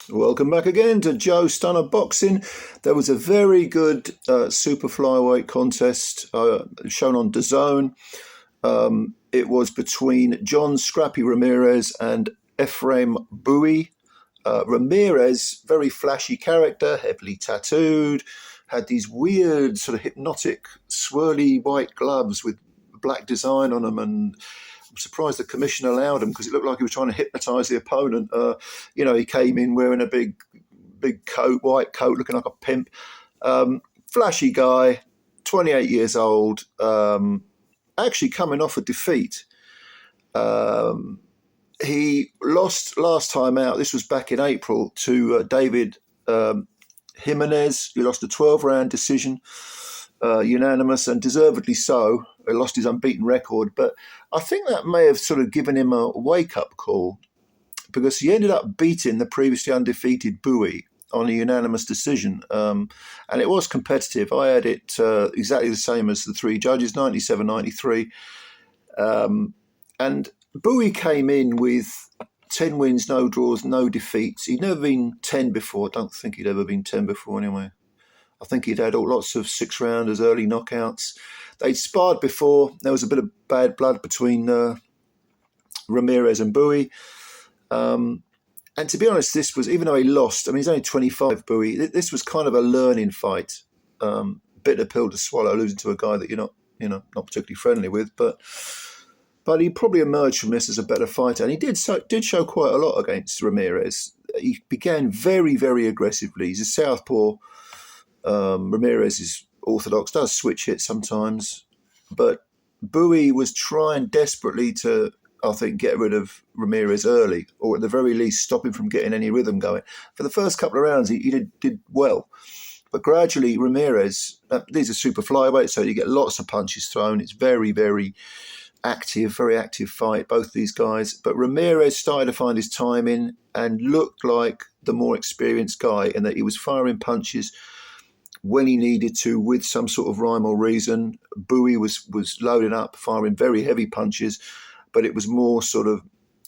Welcome back again to Joe Stunner Boxing. There was a very good super flyweight contest shown on DAZN. It was between John Scrappy Ramirez and Emphraim Bui. Ramirez, very flashy character, heavily tattooed, had these weird sort of hypnotic swirly white gloves with black design on them, and I'm surprised the commission allowed him because it looked like he was trying to hypnotise the opponent. He came in wearing a big coat, white coat, looking like a pimp. Flashy guy, 28 years old, actually coming off a defeat. He lost last time out. This was back in April to David Jiminez. He lost a 12-round decision, unanimous, and deservedly so. He lost his unbeaten record, but I think that may have sort of given him a wake-up call because he ended up beating the previously undefeated Bui on a unanimous decision, and it was competitive. I had it exactly the same as the three judges, 97-93, and Bui came in with 10 wins, no draws, no defeats. He'd never been 10 before. I don't think he'd ever been 10 before anyway. I think he'd had lots of six-rounders, early knockouts. They'd sparred before. There was a bit of bad blood between Ramirez and Bui. And to be honest, this was, even though he lost, I mean, he's only 25, Bui, this was kind of a learning fight. Bitter pill to swallow, losing to a guy that you're not particularly friendly with, but he probably emerged from this as a better fighter. And he did show quite a lot against Ramirez. He began very, very aggressively. He's a southpaw. Ramirez is orthodox, does switch hits sometimes. But Bui was trying desperately to, I think, get rid of Ramirez early, or at the very least stop him from getting any rhythm going. For the first couple of rounds, he did well. But gradually, Ramirez, these are super flyweights, so you get lots of punches thrown. It's very, very very active fight, both these guys. But Ramirez started to find his timing and looked like the more experienced guy in that he was firing punches when he needed to with some sort of rhyme or reason. Bui was loading up, firing very heavy punches, but it was more sort of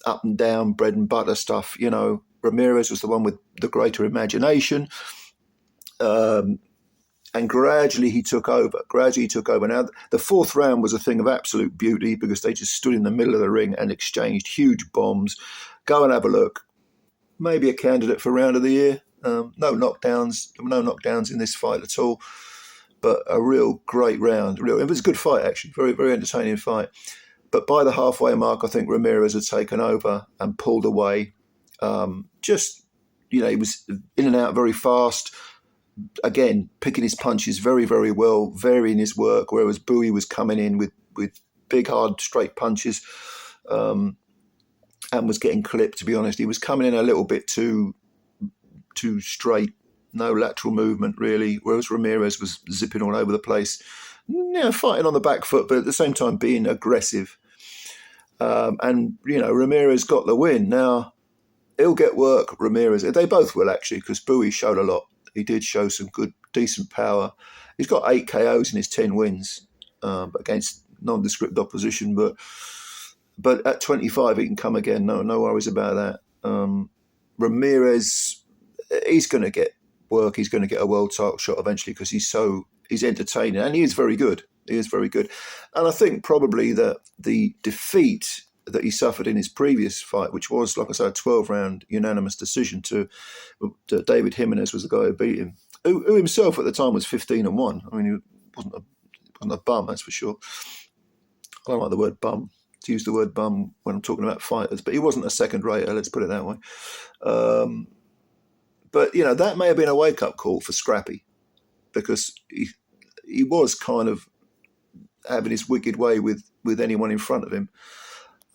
up and down, bread and butter stuff. Ramirez was the one with the greater imagination. And gradually he took over. Now, the fourth round was a thing of absolute beauty because they just stood in the middle of the ring and exchanged huge bombs. Go and have a look. Maybe a candidate for round of the year. No knockdowns in this fight at all. But a real great round. It was a good fight, actually. Very, very entertaining fight. But by the halfway mark, I think Ramirez had taken over and pulled away. He was in and out very fast. Again, picking his punches very, very well, varying his work, whereas Bui was coming in with big, hard, straight punches and was getting clipped, to be honest. He was coming in a little bit too straight, no lateral movement, really, whereas Ramirez was zipping all over the place, fighting on the back foot, but at the same time being aggressive. Ramirez got the win. Now, he'll get work, Ramirez. They both will, actually, because Bui showed a lot. He did show some good, decent power. He's got 8 KOs in his 10 wins against nondescript opposition. But at 25, he can come again. No worries about that. Ramirez, he's going to get work. He's going to get a world title shot eventually because he's entertaining and he is very good. And I think probably that the defeat that he suffered in his previous fight, which was, like I said, a 12-round unanimous decision to David Jiminez, was the guy who beat him, who himself at the time was 15-1. I mean, he wasn't a bum, that's for sure. I don't like the word bum, to use the word bum when I'm talking about fighters, but he wasn't a second-rater, let's put it that way. But, that may have been a wake-up call for Scrappy because he was kind of having his wicked way with anyone in front of him.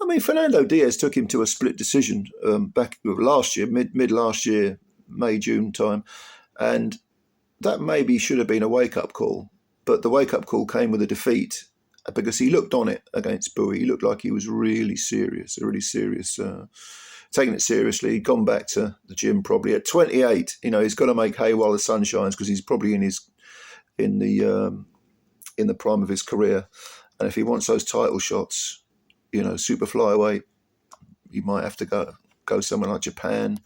I mean, Fernando Diaz took him to a split decision back last year, mid last year, May, June time. And that maybe should have been a wake-up call. But the wake-up call came with a defeat because he looked on it against Bui. He looked like he was really serious, taking it seriously. He'd gone back to the gym probably at 28. He's got to make hay while the sun shines because he's probably in the prime of his career. And if he wants those title shots, super flyweight, you might have to go somewhere like Japan,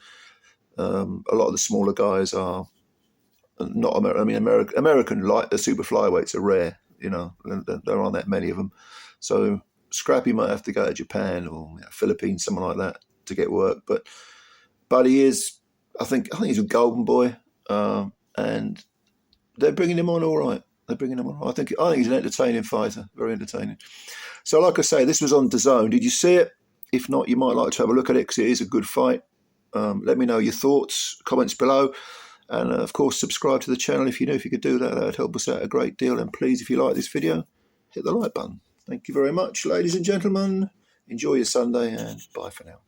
A lot of the smaller guys are not American. I mean, American light, the super flyweights are rare. You know, there aren't that many of them. So Scrappy might have to go to Japan or Philippines, someone like that, to get work. But he is, I think he's a golden boy, and they're bringing him on all right. They're bringing him on. I think he's an entertaining fighter, very entertaining. So, like I say, this was on DAZN. Did you see it? If not, you might like to have a look at it because it is a good fight. Let me know your thoughts, comments below. And, of course, subscribe to the channel if you know. If you could do that, that would help us out a great deal. And please, if you like this video, hit the like button. Thank you very much, ladies and gentlemen. Enjoy your Sunday and bye for now.